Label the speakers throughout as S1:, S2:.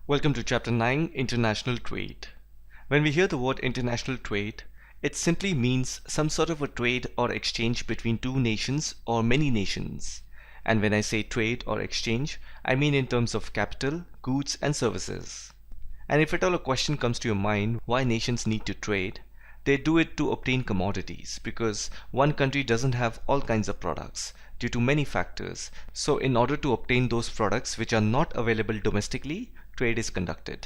S1: Welcome to Chapter 9, International Trade. When we hear the word international trade, it simply means some sort of a trade or exchange between two nations or many nations. And when I say trade or exchange, I mean in terms of capital, goods, and services. And if at all a question comes to your mind why nations need to trade, they do it to obtain commodities because one country doesn't have all kinds of products due to many factors. So in order to obtain those products which are not available domestically, trade is conducted.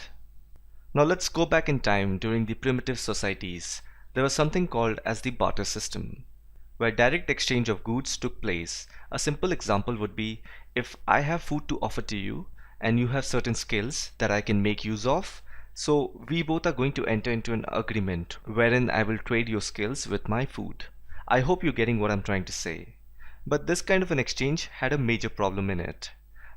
S1: Now let's go back in time during the primitive societies. There was something called as the barter system, where direct exchange of goods took place. A simple example would be if I have food to offer to you and you have certain skills that I can make use of, so we both are going to enter into an agreement wherein I will trade your skills with my food. I hope you're getting what I'm trying to say. But this kind of an exchange had a major problem in it.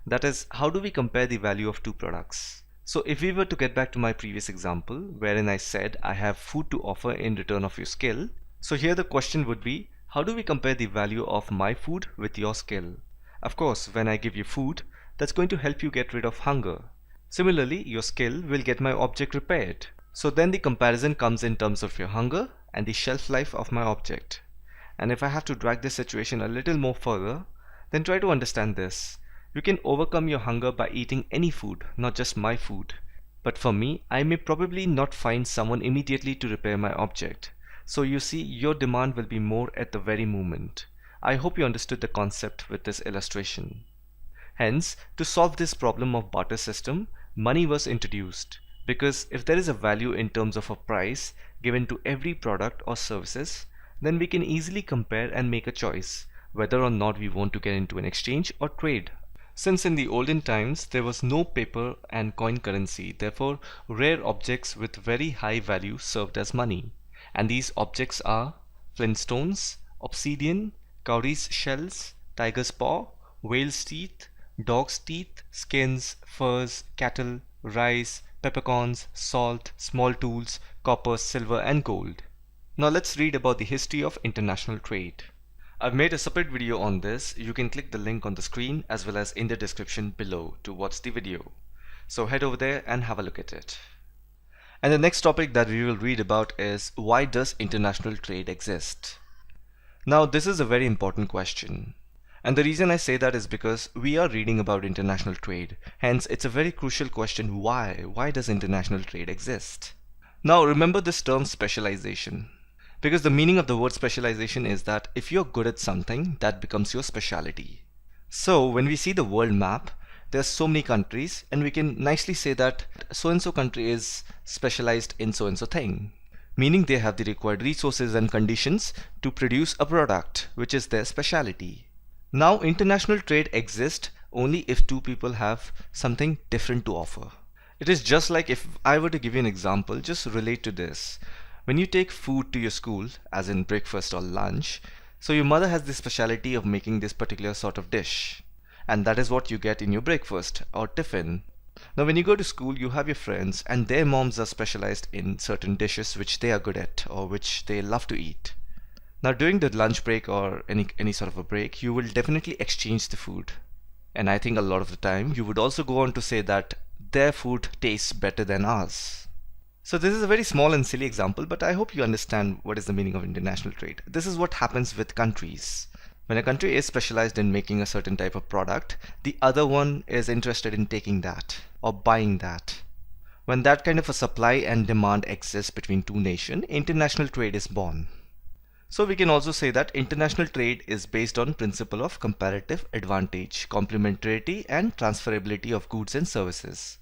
S1: That is, how do we compare the value of two products? So if we were to get back to my previous example, wherein I said I have food to offer in return of your skill, so here the question would be, how do we compare the value of my food with your skill? Of course, when I give you food, that's going to help you get rid of hunger. Similarly, your skill will get my object repaired. So then the comparison comes in terms of your hunger and the shelf life of my object. And if I have to drag this situation a little more further, then try to understand this. You can overcome your hunger by eating any food, not just my food. But for me, I may probably not find someone immediately to repair my object. So you see, your demand will be more at the very moment. I hope you understood the concept with this illustration. Hence, to solve this problem of barter system, money was introduced. Because if there is a value in terms of a price given to every product or services, then we can easily compare and make a choice whether or not we want to get into an exchange or trade. Since in the olden times there was no paper and coin currency, therefore rare objects with very high value served as money. And these objects are flintstones, obsidian, cowrie's shells, tiger's paw, whale's teeth, dog's teeth, skins, furs, cattle, rice, peppercorns, salt, small tools, copper, silver, and gold. Now let's read about the history of international trade. I've made a separate video on this. You can click the link on the screen as well as in the description below to watch the video. So head over there and have a look at it. And the next topic that we will read about is, why does international trade exist? Now this is a very important question. And the reason I say that is because we are reading about international trade. Hence it's a very crucial question, why? Why does international trade exist? Now remember this term specialization. Because the meaning of the word specialization is that if you're good at something, that becomes your specialty. So when we see the world map, there's so many countries and we can nicely say that so-and-so country is specialized in so-and-so thing. Meaning they have the required resources and conditions to produce a product, which is their specialty. Now international trade exists only if two people have something different to offer. It is just like if I were to give you an example, just relate to this. When you take food to your school, as in breakfast or lunch, so your mother has the specialty of making this particular sort of dish. And that is what you get in your breakfast or tiffin. Now when you go to school, you have your friends and their moms are specialized in certain dishes which they are good at or which they love to eat. Now during the lunch break or any sort of a break, you will definitely exchange the food. And I think a lot of the time you would also go on to say that their food tastes better than ours. So this is a very small and silly example, but I hope you understand what is the meaning of international trade. This is what happens with countries. When a country is specialized in making a certain type of product, the other one is interested in taking that or buying that. When that kind of a supply and demand exists between two nations, international trade is born. So we can also say that international trade is based on principle of comparative advantage, complementarity, and transferability of goods and services.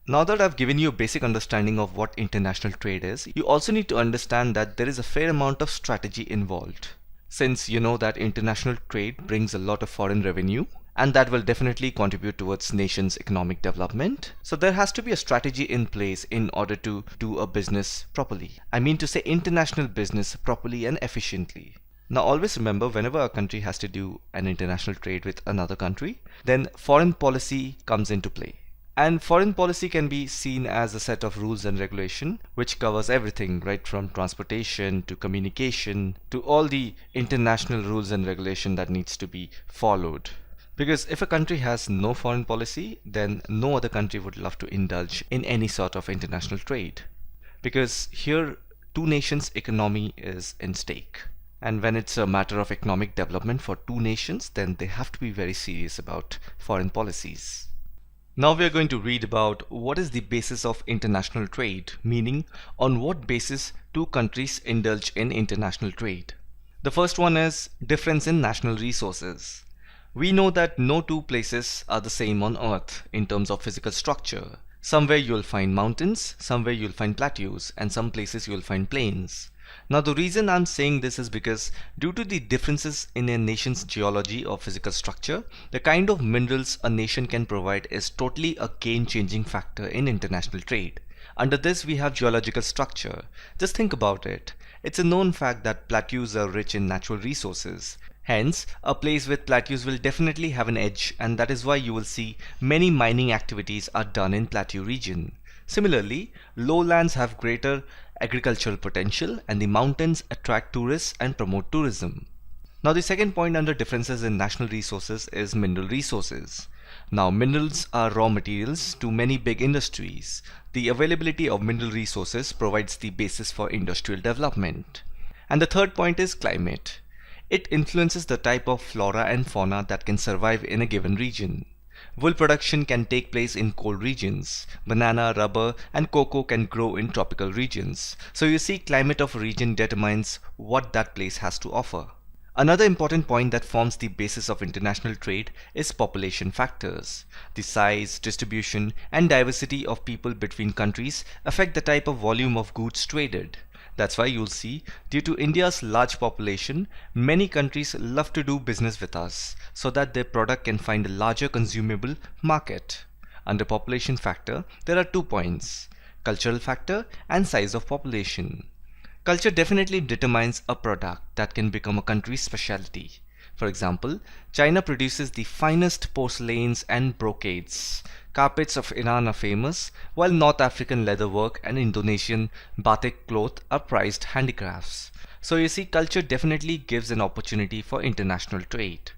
S1: Now that I've given you a basic understanding of what international trade is, you also need to understand that there is a fair amount of strategy involved. Since you know that international trade brings a lot of foreign revenue, and that will definitely contribute towards nation's economic development. So there has to be a strategy in place in order to do a business properly. I mean to say international business properly and efficiently. Now always remember, whenever a country has to do an international trade with another country, then foreign policy comes into play. And foreign policy can be seen as a set of rules and regulation which covers everything, right from transportation to communication to all the international rules and regulation that needs to be followed. Because if a country has no foreign policy, then no other country would love to indulge in any sort of international trade. Because here, two nations' economy is in stake. And when it's a matter of economic development for two nations, then they have to be very serious about foreign policies. Now we are going to read about what is the basis of international trade, meaning on what basis two countries indulge in international trade. The first one is difference in national resources. We know that no two places are the same on Earth in terms of physical structure. Somewhere you'll find mountains, somewhere you'll find plateaus, and some places you'll find plains. Now the reason I'm saying this is because due to the differences in a nation's geology or physical structure, the kind of minerals a nation can provide is totally a game-changing factor in international trade. Under this we have geological structure. Just think about it. It's a known fact that plateaus are rich in natural resources. Hence, a place with plateaus will definitely have an edge, and that is why you will see many mining activities are done in plateau region. Similarly, lowlands have greater agricultural potential and the mountains attract tourists and promote tourism. Now the second point under differences in national resources is mineral resources. Now minerals are raw materials to many big industries. The availability of mineral resources provides the basis for industrial development. And the third point is climate. It influences the type of flora and fauna that can survive in a given region. Wool production can take place in cold regions. Banana, rubber, and cocoa can grow in tropical regions. So you see, climate of a region determines what that place has to offer. Another important point that forms the basis of international trade is population factors. The size, distribution, and diversity of people between countries affect the type of volume of goods traded. That's why you'll see, due to India's large population, many countries love to do business with us so that their product can find a larger consumable market. Under population factor, there are 2 points: cultural factor and size of population. Culture definitely determines a product that can become a country's specialty. For example, China produces the finest porcelains and brocades. Carpets of Iran are famous, while North African leatherwork and Indonesian batik cloth are prized handicrafts. So you see, culture definitely gives an opportunity for international trade.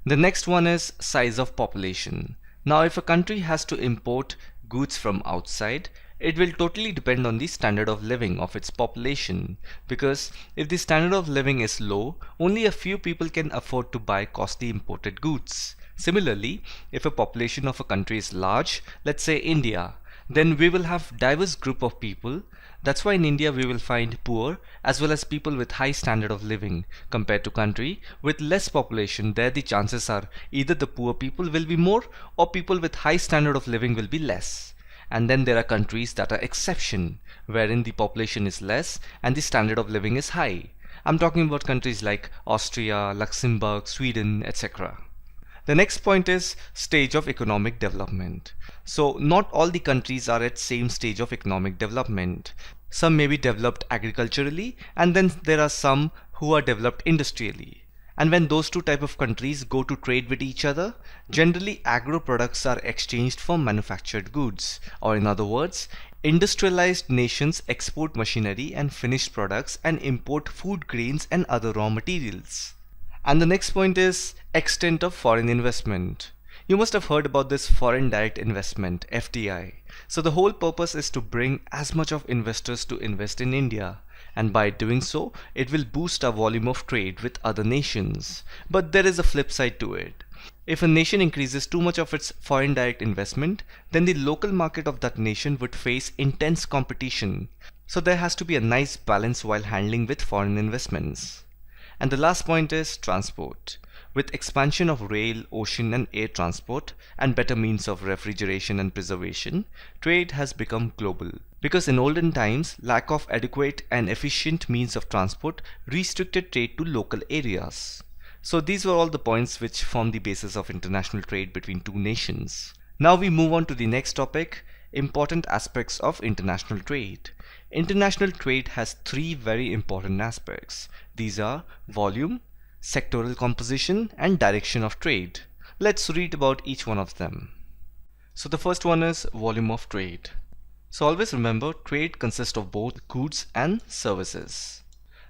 S1: The next one is size of population. Now if a country has to import goods from outside, it will totally depend on the standard of living of its population, because if the standard of living is low, only a few people can afford to buy costly imported goods. Similarly, if a population of a country is large, let's say India, then we will have diverse group of people. That's why in India we will find poor as well as people with high standard of living compared to country with less population. There the chances are either the poor people will be more or people with high standard of living will be less. And then there are countries that are exception, wherein the population is less and the standard of living is high. I'm talking about countries like Austria, Luxembourg, Sweden, etc. The next point is stage of economic development. So not all the countries are at same stage of economic development. Some may be developed agriculturally, and then there are some who are developed industrially. And when those two type of countries go to trade with each other, generally agro products are exchanged for manufactured goods, or in other words, industrialized nations export machinery and finished products and import food grains and other raw materials. And the next point is extent of foreign investment. You must have heard about this foreign direct investment, FDI. So the whole purpose is to bring as much of investors to invest in India, and by doing so it will boost our volume of trade with other nations. But there is a flip side to it. If a nation increases too much of its foreign direct investment, then the local market of that nation would face intense competition. So there has to be a nice balance while handling with foreign investments. And the last point is transport. With expansion of rail, ocean and air transport and better means of refrigeration and preservation, trade has become global. Because in olden times, lack of adequate and efficient means of transport restricted trade to local areas. So these were all the points which form the basis of international trade between two nations. Now we move on to the next topic, important aspects of international trade. International trade has three very important aspects. These are volume, sectoral composition and direction of trade. Let's read about each one of them. So the first one is volume of trade. So always remember, trade consists of both goods and services.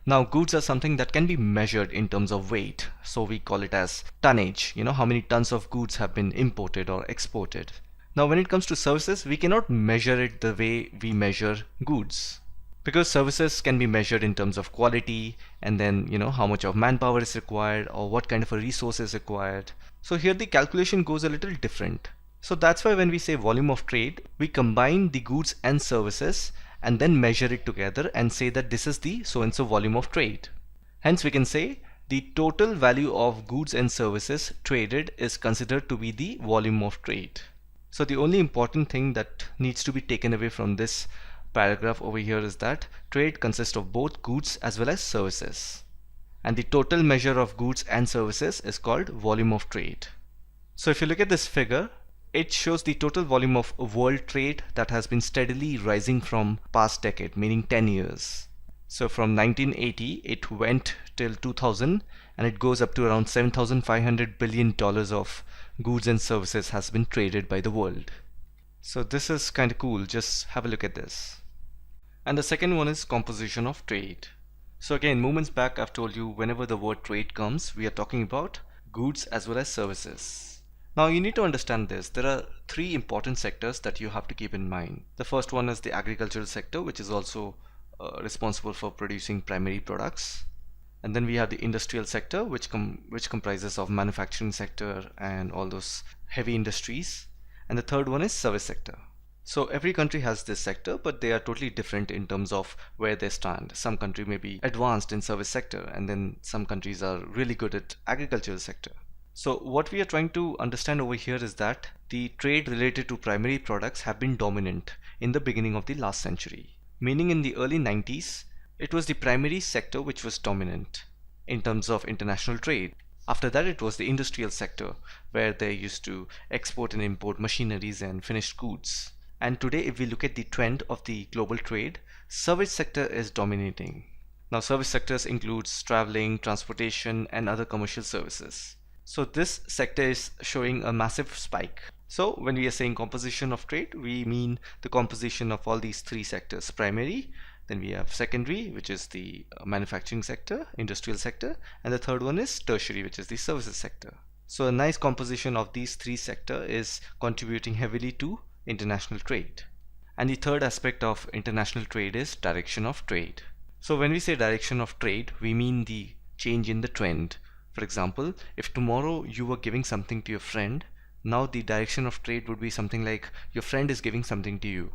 S1: Now, goods are something that can be measured in terms of weight. So we call it as tonnage, how many tons of goods have been imported or exported. Now, when it comes to services, we cannot measure it the way we measure goods. Because services can be measured in terms of quality and then, how much of manpower is required or what kind of a resource is required. So here the calculation goes a little different. So that's why when we say volume of trade, we combine the goods and services and then measure it together and say that this is the so and so volume of trade. Hence we can say the total value of goods and services traded is considered to be the volume of trade. So the only important thing that needs to be taken away from this paragraph over here is that trade consists of both goods as well as services. And the total measure of goods and services is called volume of trade. So if you look at this figure, it shows the total volume of world trade that has been steadily rising from past decade, meaning 10 years. So from 1980, it went till 2000 and it goes up to around $7,500 billion of goods and services has been traded by the world. So this is kind of cool. Just have a look at this. And the second one is composition of trade. So again, moments back I've told you whenever the word trade comes, we are talking about goods as well as services. Now you need to understand this. There are three important sectors that you have to keep in mind. The first one is the agricultural sector, which is also responsible for producing primary products. And then we have the industrial sector, which comprises of manufacturing sector and all those heavy industries. And the third one is service sector. So every country has this sector, but they are totally different in terms of where they stand. Some country may be advanced in service sector, and then some countries are really good at agricultural sector. So what we are trying to understand over here is that the trade related to primary products have been dominant in the beginning of the last century. Meaning in the early 90s, it was the primary sector which was dominant in terms of international trade. After that, it was the industrial sector where they used to export and import machineries and finished goods. And today, if we look at the trend of the global trade, service sector is dominating. Now, service sectors includes traveling, transportation, and other commercial services. So this sector is showing a massive spike. So when we are saying composition of trade, we mean the composition of all these three sectors: primary, then we have secondary, which is the manufacturing sector, industrial sector, and the third one is tertiary, which is the services sector. So a nice composition of these three sectors is contributing heavily to international trade. And the third aspect of international trade is direction of trade. So when we say direction of trade, we mean the change in the trend. For example, if tomorrow you were giving something to your friend, now the direction of trade would be something like your friend is giving something to you.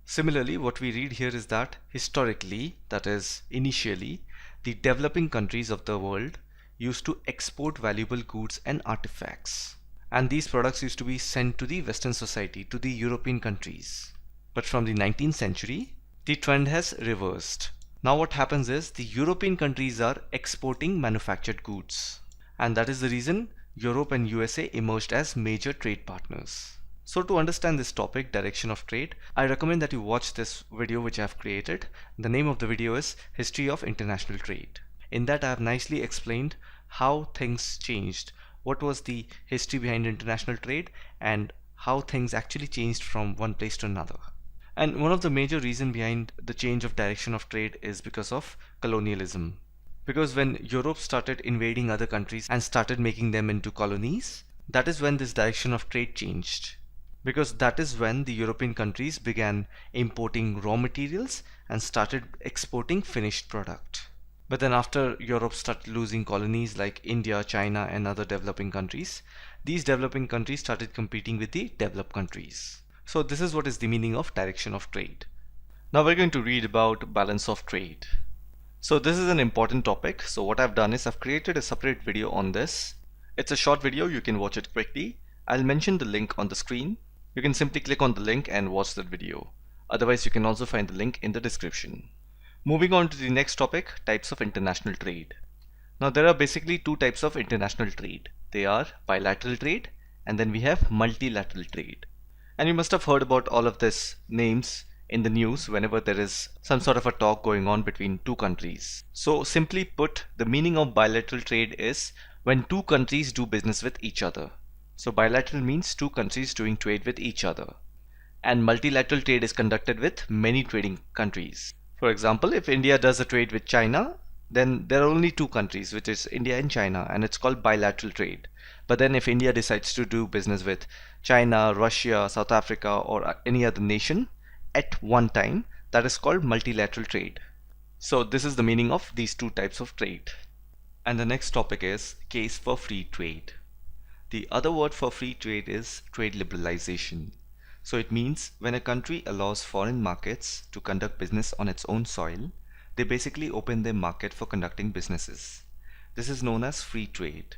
S1: Similarly, what we read here is that historically, that is initially, the developing countries of the world used to export valuable goods and artifacts. And these products used to be sent to the Western society, to the European countries. But from the 19th century, the trend has reversed. Now what happens is the European countries are exporting manufactured goods. And that is the reason Europe and USA emerged as major trade partners. So to understand this topic, direction of trade, I recommend that you watch this video which I have created. The name of the video is History of International Trade. In that I have nicely explained how things changed, what was the history behind international trade, and how things actually changed from one place to another. And one of the major reasons behind the change of direction of trade is because of colonialism. Because when Europe started invading other countries and started making them into colonies, that is when this direction of trade changed. Because that is when the European countries began importing raw materials and started exporting finished product. But then after Europe started losing colonies like India, China and other developing countries, these developing countries started competing with the developed countries. So this is what is the meaning of direction of trade. Now we're going to read about balance of trade. So this is an important topic. So what I've done is I've created a separate video on this. It's a short video, you can watch it quickly. I'll mention the link on the screen. You can simply click on the link and watch that video. Otherwise, you can also find the link in the description. Moving on to the next topic, types of international trade. Now there are basically two types of international trade. They are bilateral trade and then we have multilateral trade. And you must have heard about all of these names in the news whenever there is some sort of a talk going on between two countries. So simply put, the meaning of bilateral trade is when two countries do business with each other. So bilateral means two countries doing trade with each other. And multilateral trade is conducted with many trading countries. For example, if India does a trade with China, then there are only two countries, which is India and China, and it's called bilateral trade. But then if India decides to do business with China, Russia, South Africa, or any other nation at one time, that is called multilateral trade. So this is the meaning of these two types of trade. And the next topic is case for free trade. The other word for free trade is trade liberalization. So it means when a country allows foreign markets to conduct business on its own soil, they basically open their market for conducting businesses. This is known as free trade.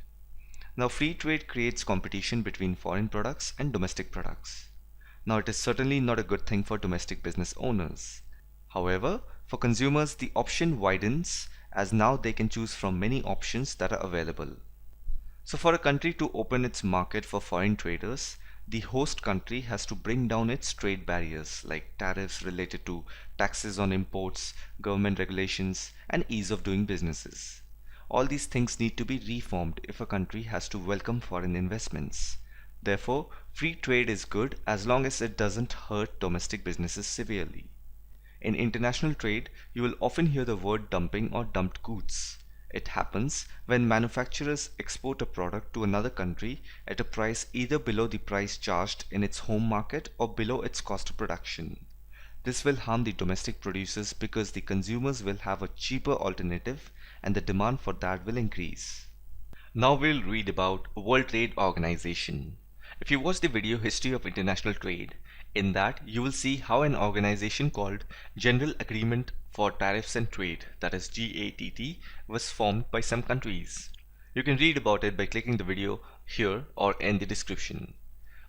S1: Now, free trade creates competition between foreign products and domestic products. Now, it is certainly not a good thing for domestic business owners. However, for consumers, the option widens as now they can choose from many options that are available. So for a country to open its market for foreign traders, the host country has to bring down its trade barriers like tariffs related to taxes on imports, government regulations, and ease of doing businesses. All these things need to be reformed if a country has to welcome foreign investments. Therefore, free trade is good as long as it doesn't hurt domestic businesses severely. In international trade, you will often hear the word dumping or dumped goods. It happens when manufacturers export a product to another country at a price either below the price charged in its home market or below its cost of production. This will harm the domestic producers because the consumers will have a cheaper alternative and the demand for that will increase. Now we'll read about World Trade Organization. If you watch the video History of International Trade, in that you will see how an organization called General Agreement for Tariffs and Trade, that is GATT, was formed by some countries. You can read about it by clicking the video here or in the description.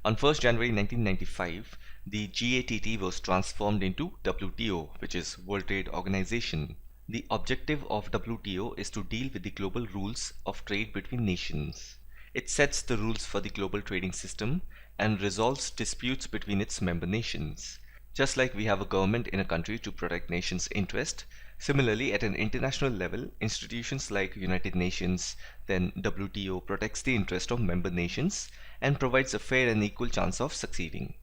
S1: On 1st January 1995, the GATT was transformed into WTO, which is World Trade Organization. The objective of WTO is to deal with the global rules of trade between nations. It sets the rules for the global trading system and resolves disputes between its member nations. Just like we have a government in a country to protect nations' interest, similarly at an international level, institutions like United Nations, then WTO protects the interest of member nations and provides a fair and equal chance of succeeding.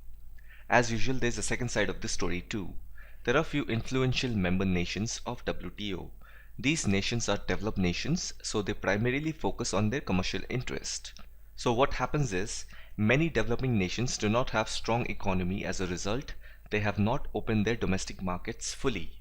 S1: As usual, there's a second side of the story too. There are few influential member nations of WTO. These nations are developed nations, so they primarily focus on their commercial interest. So what happens is, many developing nations do not have strong economy. As a result, they have not opened their domestic markets fully.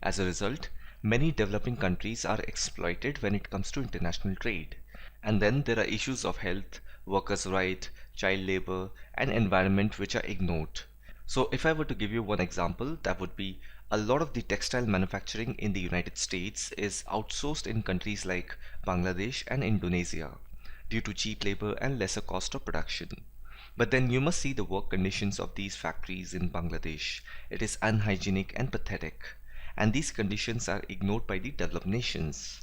S1: As a result, many developing countries are exploited when it comes to international trade. And then there are issues of health, workers' rights, child labor, and environment which are ignored. So if I were to give you one example, that would be a lot of the textile manufacturing in the United States is outsourced in countries like Bangladesh and Indonesia due to cheap labor and lesser cost of production. But then you must see the work conditions of these factories in Bangladesh. It is unhygienic and pathetic, and these conditions are ignored by the developed nations.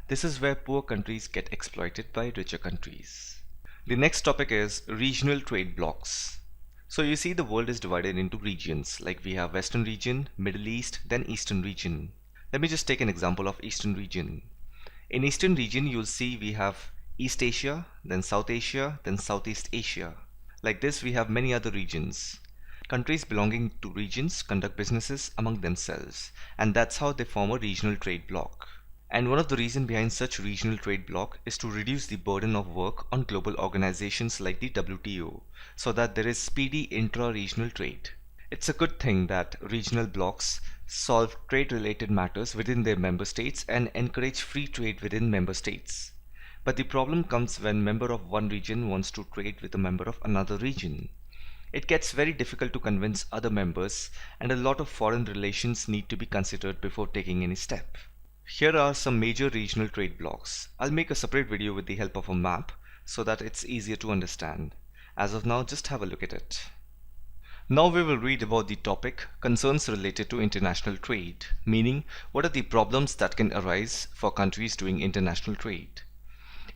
S1: This is where poor countries get exploited by richer countries. The next topic is regional trade blocs. So you see the world is divided into regions, like we have Western region, Middle East, then Eastern region. Let me just take an example of Eastern region. In Eastern region, you'll see we have East Asia, then South Asia, then Southeast Asia. Like this, we have many other regions. Countries belonging to regions conduct businesses among themselves, and that's how they form a regional trade bloc. And one of the reasons behind such regional trade bloc is to reduce the burden of work on global organizations like the WTO, so that there is speedy intra-regional trade. It's a good thing that regional blocs solve trade-related matters within their member states and encourage free trade within member states. But the problem comes when member of one region wants to trade with a member of another region. It gets very difficult to convince other members, and a lot of foreign relations need to be considered before taking any step. Here are some major regional trade blocs. I'll make a separate video with the help of a map so that it's easier to understand. As of now, just have a look at it. Now we will read about the topic concerns related to international trade, meaning what are the problems that can arise for countries doing international trade.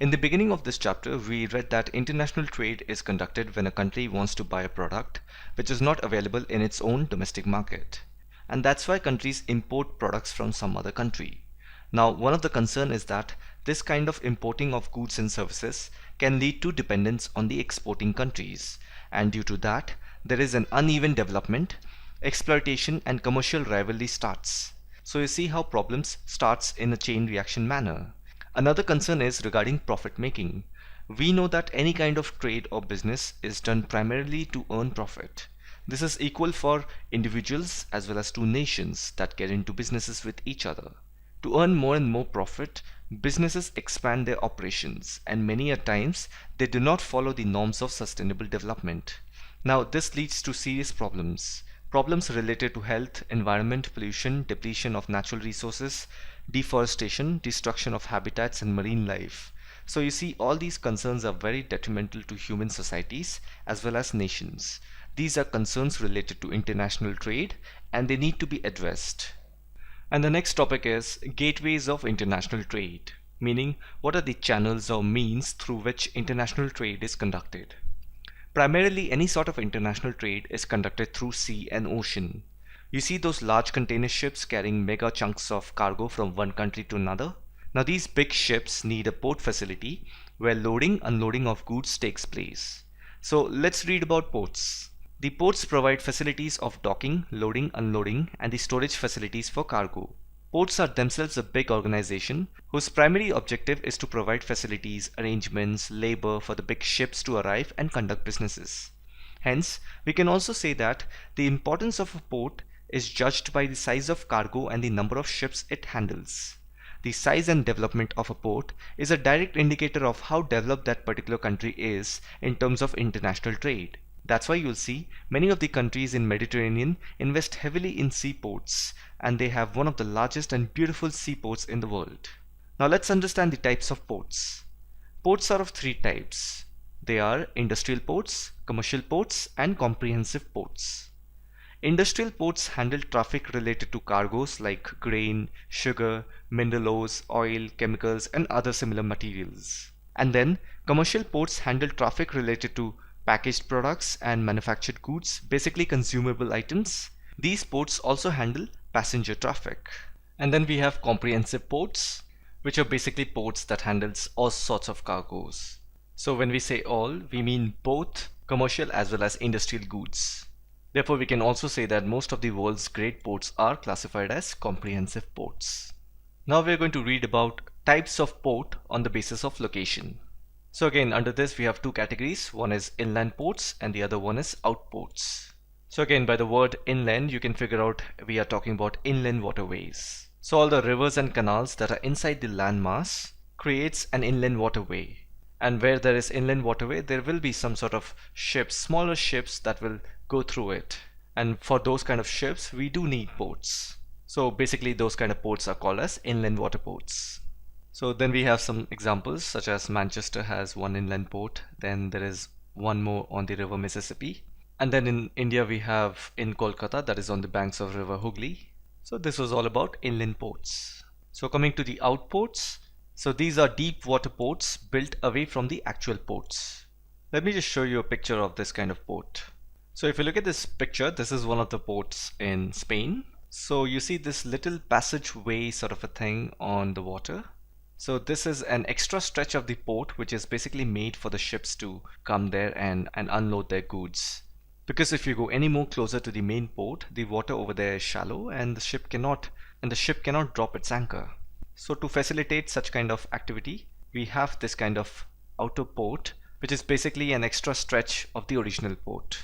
S1: In the beginning of this chapter, we read that international trade is conducted when a country wants to buy a product which is not available in its own domestic market. And that's why countries import products from some other country. Now, one of the concern is that this kind of importing of goods and services can lead to dependence on the exporting countries, and due to that, there is an uneven development, exploitation and commercial rivalry starts. So you see how problems starts in a chain reaction manner. Another concern is regarding profit making. We know that any kind of trade or business is done primarily to earn profit. This is equal for individuals as well as to nations that get into businesses with each other. To earn more and more profit, businesses expand their operations, and many a times they do not follow the norms of sustainable development. Now, this leads to serious problems. Problems related to health, environment, pollution, depletion of natural resources, deforestation, destruction of habitats, and marine life. So, you see, all these concerns are very detrimental to human societies as well as nations. These are concerns related to international trade and they need to be addressed. And the next topic is gateways of international trade, meaning what are the channels or means through which international trade is conducted. Primarily, any sort of international trade is conducted through sea and ocean. You see those large container ships carrying mega chunks of cargo from one country to another? Now, these big ships need a port facility where loading, unloading of goods takes place. So, let's read about ports. The ports provide facilities of docking, loading, unloading, and the storage facilities for cargo. Ports are themselves a big organization whose primary objective is to provide facilities, arrangements, labor for the big ships to arrive and conduct businesses. Hence, we can also say that the importance of a port is judged by the size of cargo and the number of ships it handles. The size and development of a port is a direct indicator of how developed that particular country is in terms of international trade. That's why you'll see many of the countries in Mediterranean invest heavily in seaports, and they have one of the largest and beautiful seaports in the world. Now let's understand the types of ports. Ports are of three types. They are industrial ports, commercial ports, and comprehensive ports. Industrial ports handle traffic related to cargoes like grain, sugar, mineral ores, oil, chemicals, and other similar materials. And then commercial ports handle traffic related to packaged products and manufactured goods, basically consumable items. These ports also handle passenger traffic. And then we have comprehensive ports, which are basically ports that handles all sorts of cargoes. So when we say all, we mean both commercial as well as industrial goods. Therefore, we can also say that most of the world's great ports are classified as comprehensive ports. Now we are going to read about types of port on the basis of location. So again, under this we have two categories. One is inland ports and the other one is outports. So again, by the word inland, you can figure out we are talking about inland waterways. So all the rivers and canals that are inside the landmass creates an inland waterway. And where there is inland waterway, there will be some sort of ships, smaller ships that will go through it. And for those kind of ships, we do need ports. So basically those kind of ports are called as inland water ports. So then we have some examples such as Manchester has one inland port, then there is one more on the river Mississippi, and then in India we have in Kolkata, that is on the banks of river Hooghly. So this was all about inland ports. So coming to the outports, so these are deep water ports built away from the actual ports. Let me just show you a picture of this kind of port. So if you look at this picture, this is one of the ports in Spain. So you see this little passageway sort of a thing on the water. So this is an extra stretch of the port which is basically made for the ships to come there and unload their goods. Because if you go any more closer to the main port, the water over there is shallow and the ship cannot drop its anchor. So to facilitate such kind of activity, we have this kind of outer port which is basically an extra stretch of the original port.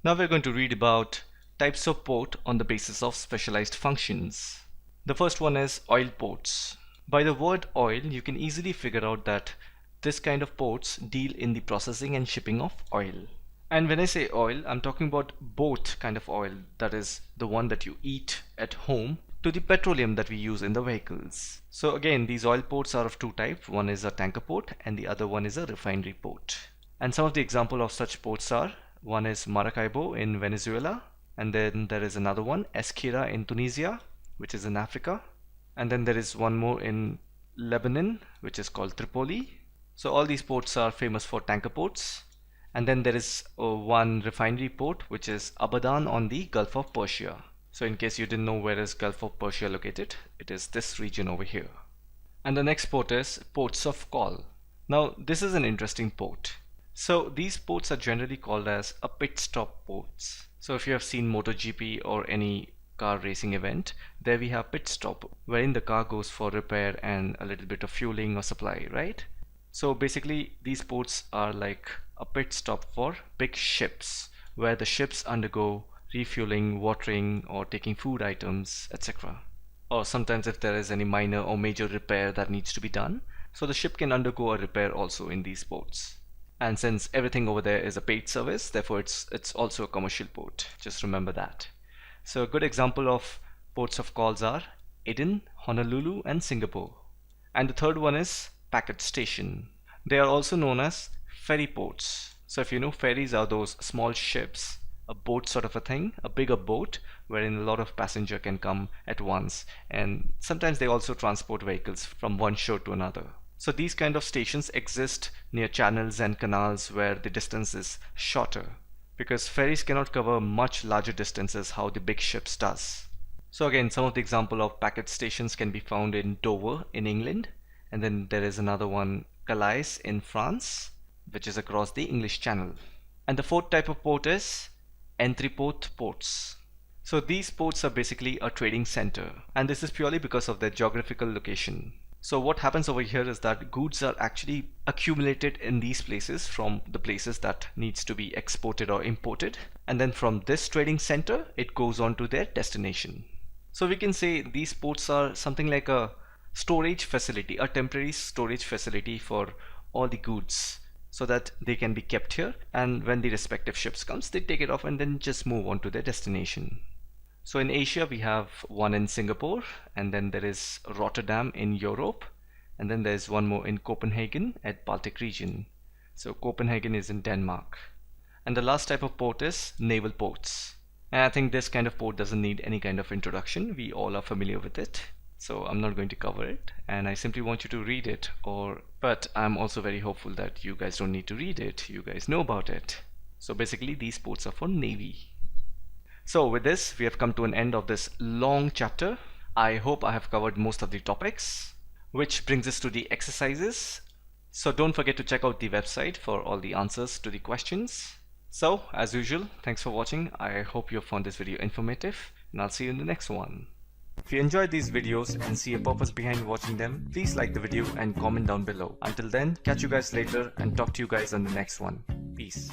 S1: Now we're going to read about types of port on the basis of specialized functions. The first one is oil ports. By the word oil, you can easily figure out that this kind of ports deal in the processing and shipping of oil. And when I say oil, I'm talking about both kind of oil, that is the one that you eat at home, to the petroleum that we use in the vehicles. So again, these oil ports are of two types. One is a tanker port and the other one is a refinery port. And some of the example of such ports are, one is Maracaibo in Venezuela, and then there is another one, Eskira in Tunisia, which is in Africa. And then there is one more in Lebanon, which is called Tripoli. So all these ports are famous for tanker ports. And then there is one refinery port, which is Abadan on the Gulf of Persia. So in case you didn't know where is Gulf of Persia located, it is this region over here. And the next port is ports of call. Now this is an interesting port. So these ports are generally called as a pit stop ports. So if you have seen MotoGP or any car racing event, there we have pit stop, wherein the car goes for repair and a little bit of fueling or supply, right? So basically these ports are like a pit stop for big ships, where the ships undergo refueling, watering, or taking food items, etc. Or sometimes if there is any minor or major repair that needs to be done, so the ship can undergo a repair also in these ports. And since everything over there is a paid service, therefore it's also a commercial port. Just remember that. So a good example of ports of calls are Eden, Honolulu, and Singapore. And the third one is packet station. They are also known as ferry ports. So if you know, ferries are those small ships, a boat sort of a thing, a bigger boat wherein a lot of passenger can come at once, and sometimes they also transport vehicles from one shore to another. So these kind of stations exist near channels and canals where the distance is shorter, because ferries cannot cover much larger distances how the big ships does. So again, some of the example of packet stations can be found in Dover in England, and then there is another one, Calais in France, which is across the English Channel. And the fourth type of port is entrepôt ports. So these ports are basically a trading center, and this is purely because of their geographical location. So what happens over here is that goods are actually accumulated in these places from the places that needs to be exported or imported, and then from this trading center it goes on to their destination. So we can say these ports are something like a storage facility, a temporary storage facility for all the goods, so that they can be kept here, and when the respective ships comes they take it off and then just move on to their destination. So in Asia we have one in Singapore, and then there is Rotterdam in Europe, and then there's one more in Copenhagen at Baltic region. So Copenhagen is in Denmark. And the last type of port is naval ports. And I think this kind of port doesn't need any kind of introduction. We all are familiar with it. So I'm not going to cover it, and I simply want you to read it, but I'm also very hopeful that you guys don't need to read it. You guys know about it. So basically these ports are for Navy. So with this, we have come to an end of this long chapter. I hope I have covered most of the topics, which brings us to the exercises. So don't forget to check out the website for all the answers to the questions. So as usual, thanks for watching. I hope you found this video informative, and I'll see you in the next one. If you enjoyed these videos and see a purpose behind watching them, please like the video and comment down below. Until then, catch you guys later and talk to you guys on the next one. Peace.